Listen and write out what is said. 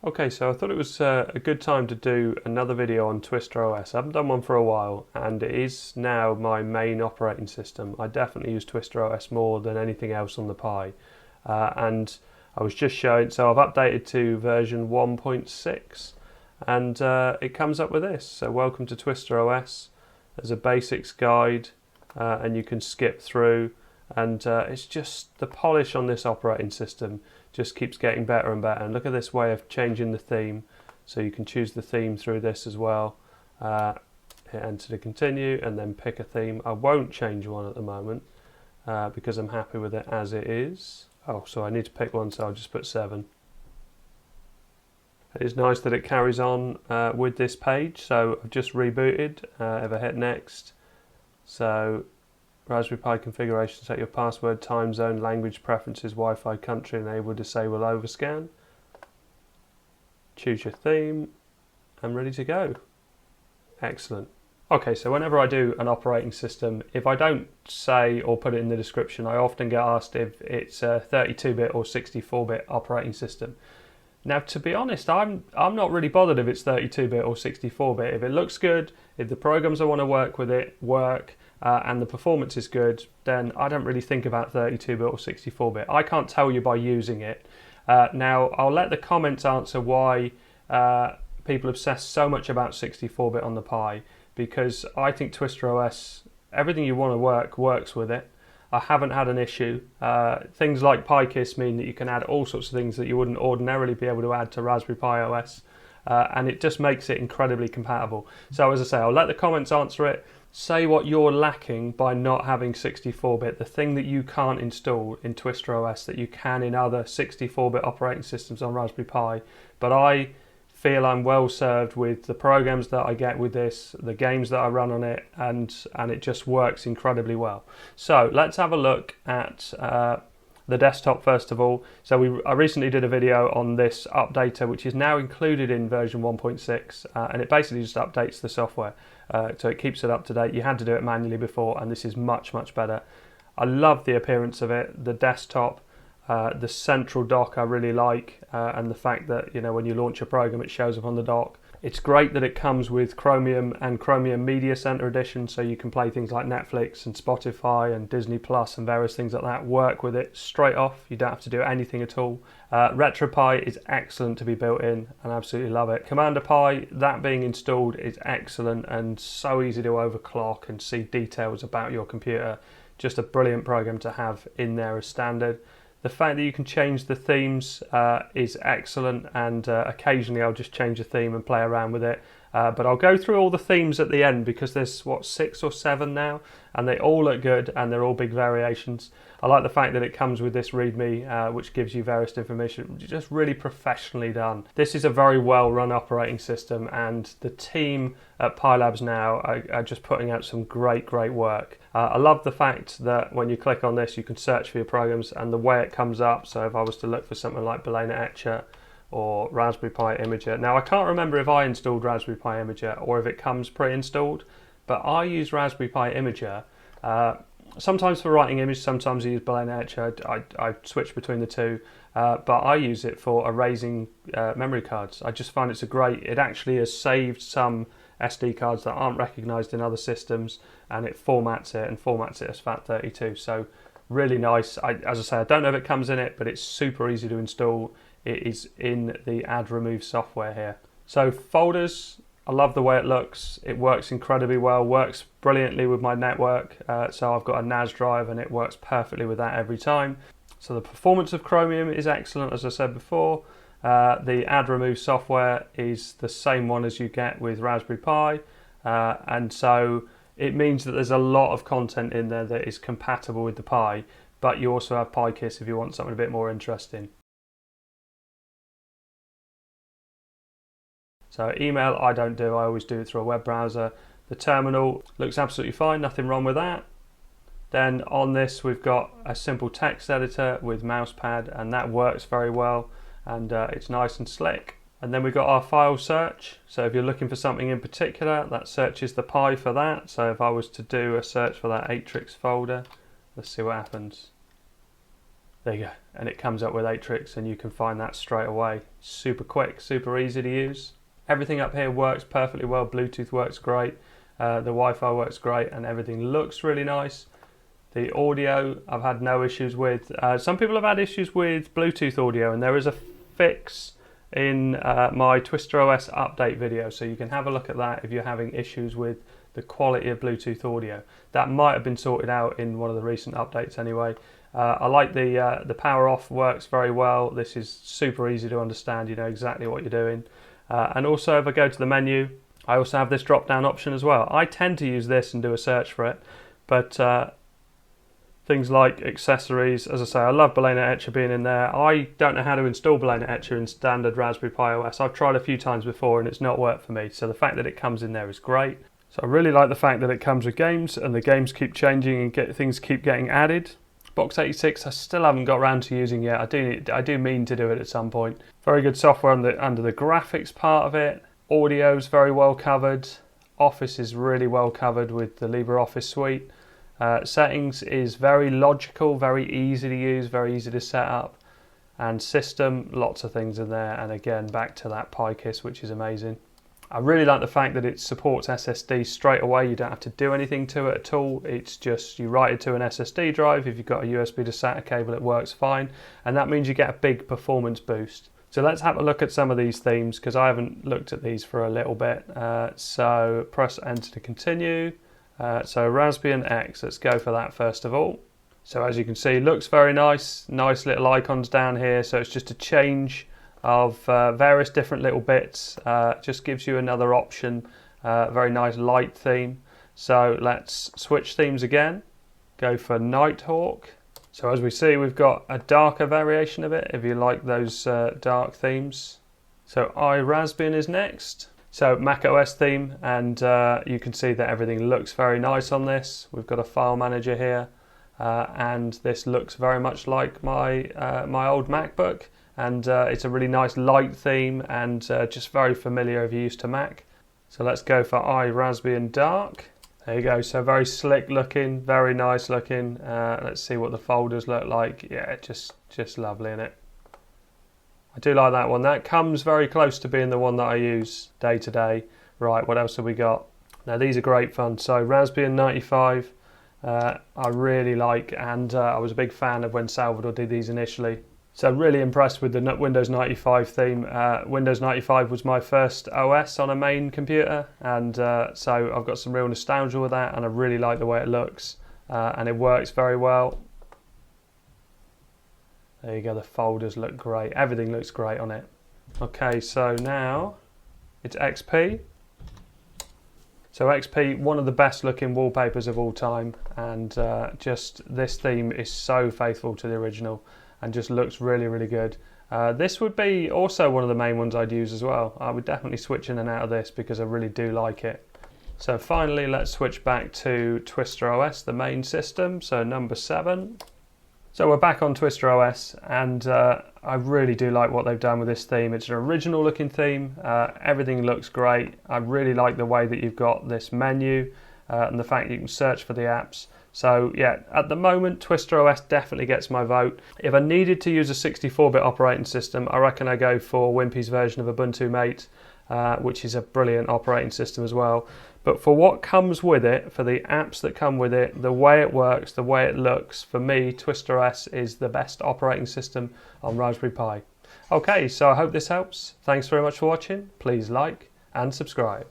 Okay, so I thought it was a good time to do another video on Twister OS. I haven't done one for a while, and it is now my main operating system. I definitely use Twister OS more than anything else on the Pi. And I was just showing, so I've updated to version 1.6, and it comes up with this. So welcome to Twister OS. There's a basics guide, and you can skip through, and it's just the polish on this operating system just keeps getting better and better. And look at this way of changing the theme, so you can choose the theme through this as well. Hit enter to continue and then pick a theme. I won't change one at the moment because I'm happy with it as it is. Oh, so I need to pick one, so I'll just put 7. It's nice that it carries on with this page. So I've just rebooted. If I hit next, so Raspberry Pi configuration, set your password, time zone, language preferences, Wi-Fi, country, enable, disable, overscan. Choose your theme. I'm ready to go. Excellent. Okay, so whenever I do an operating system, if I don't say or put it in the description, I often get asked if it's a 32-bit or 64-bit operating system. Now, to be honest, I'm not really bothered if it's 32-bit or 64-bit. If it looks good, if the programs I want to work with it work, and the performance is good, then I don't really think about 32-bit or 64-bit. I can't tell you by using it. Now, I'll let the comments answer why people obsess so much about 64-bit on the Pi, because I think Twister OS, everything you want to works with it. I haven't had an issue. Things like PiKiss mean that you can add all sorts of things that you wouldn't ordinarily be able to add to Raspberry Pi OS, and it just makes it incredibly compatible. So as I say, I'll let the comments answer it. Say what you're lacking by not having 64-bit, the thing that you can't install in Twister OS that you can in other 64-bit operating systems on Raspberry Pi. But I feel I'm well served with the programs that I get with this, the games that I run on it, and it just works incredibly well. So let's have a look at the desktop first of all. So I recently did a video on this updater, which is now included in version 1.6, and it basically just updates the software. So it keeps it up to date. You had to do it manually before, and this is much, much better. I love the appearance of it, the desktop, the central dock I really like, and the fact that, you know, when you launch a program it shows up on the dock. It's great that it comes with Chromium and Chromium Media Center Edition, so you can play things like Netflix and Spotify and Disney Plus and various things like that. Work with it straight off. You don't have to do anything at all. Retropie is excellent to be built in, and I absolutely love it. Commander Pi, that being installed, is excellent and so easy to overclock and see details about your computer. Just a brilliant program to have in there as standard. The fact that you can change the themes is excellent, and occasionally I'll just change a theme and play around with it. But I'll go through all the themes at the end, because there's, what, 6 or 7 now, and they all look good and they're all big variations. I like the fact that it comes with this README, which gives you various information, just really professionally done. This is a very well run operating system, and the team at PiLabs now are just putting out some great work. I love the fact that when you click on this you can search for your programs and the way it comes up. So if I was to look for something like Balena Etcher or Raspberry Pi Imager. Now I can't remember if I installed Raspberry Pi Imager or if it comes pre-installed, but I use Raspberry Pi Imager sometimes for writing images, sometimes I use Balena Etcher. I switch between the two, but I use it for erasing memory cards. I just find it's it actually has saved some SD cards that aren't recognised in other systems, and it formats it as FAT32. So really nice. As I say, I don't know if it comes in it, but it's super easy to install. It is in the add remove software here. So folders, I love the way it looks. It works incredibly well, works brilliantly with my network. So I've got a NAS drive and it works perfectly with that every time. So the performance of Chromium is excellent, as I said before. The add remove software is the same one as you get with Raspberry Pi, and so it means that there's a lot of content in there that is compatible with the Pi, but you also have PiKiss if you want something a bit more interesting. So email I don't do, I always do it through a web browser. The terminal looks absolutely fine, nothing wrong with that. Then on this we've got a simple text editor with mousepad, and that works very well, and it's nice and slick. And then we've got our file search. So if you're looking for something in particular, that searches the Pi for that. So if I was to do a search for that Atrix folder, let's see what happens. There you go, and it comes up with 8 tricks, and you can find that straight away. Super quick, super easy to use. Everything up here works perfectly well. Bluetooth works great, the Wi-Fi works great, and everything looks really nice. The audio I've had no issues with. Some people have had issues with Bluetooth audio, and there is a fix in my TwisterOS update video, so you can have a look at that if you're having issues with the quality of Bluetooth audio. That might have been sorted out in one of the recent updates anyway. I like the power off works very well. This is super easy to understand, you know exactly what you're doing. And also if I go to the menu, I also have this drop down option as well. I tend to use this and do a search for it, but things like accessories, as I say, I love Balena Etcher being in there. I don't know how to install Balena Etcher in standard Raspberry Pi OS. I've tried a few times before and it's not worked for me, so the fact that it comes in there is great. So I really like the fact that it comes with games, and the games keep changing and things keep getting added. Box 86 I still haven't got around to using yet. I do mean to do it at some point. Very good software under the graphics part of it. Audio's very well covered. Office is really well covered with the LibreOffice suite. Settings is very logical, very easy to use, very easy to set up. And system, lots of things in there. And again, back to that PiKiss, which is amazing. I really like the fact that it supports SSD straight away. You don't have to do anything to it at all. It's just you write it to an SSD drive. If you've got a USB to SATA cable, it works fine. And that means you get a big performance boost. So let's have a look at some of these themes, because I haven't looked at these for a little bit. So press enter to continue. So Raspbian X, let's go for that first of all. So as you can see, looks very nice. Nice little icons down here. So it's just a change of various different little bits. Just gives you another option. Very nice light theme. So let's switch themes again. Go for Nighthawk. So as we see, we've got a darker variation of it if you like those dark themes. So Raspbian is next. So macOS theme, and you can see that everything looks very nice on this. We've got a file manager here, and this looks very much like my my old MacBook. And it's a really nice light theme, and just very familiar if you're used to Mac. So let's go for Raspbian Dark. There you go, so very slick looking, very nice looking. Let's see what the folders look like. Yeah, just lovely, isn't it? I do like that one. That comes very close to being the one that I use day to day. Right, what else have we got? Now these are great fun. So Raspbian 95, I really like, and I was a big fan of when Salvador did these initially. So really impressed with the Windows 95 theme. Windows 95 was my first OS on a main computer, and so I've got some real nostalgia with that, and I really like the way it looks, and it works very well. There you go, the folders look great. Everything looks great on it. Okay, so now it's XP. So XP, one of the best looking wallpapers of all time, and just this theme is so faithful to the original and just looks really, really good. This would be also one of the main ones I'd use as well. I would definitely switch in and out of this because I really do like it. So finally, let's switch back to TwisterOS, the main system, so number 7. So we're back on TwisterOS, and I really do like what they've done with this theme. It's an original looking theme. Everything looks great. I really like the way that you've got this menu and the fact that you can search for the apps. So yeah, at the moment, TwisterOS definitely gets my vote. If I needed to use a 64-bit operating system, I reckon I go for Wimpy's version of Ubuntu Mate, which is a brilliant operating system as well. But for what comes with it, for the apps that come with it, the way it works, the way it looks, for me, TwisterOS is the best operating system on Raspberry Pi. Okay, so I hope this helps. Thanks very much for watching. Please like and subscribe.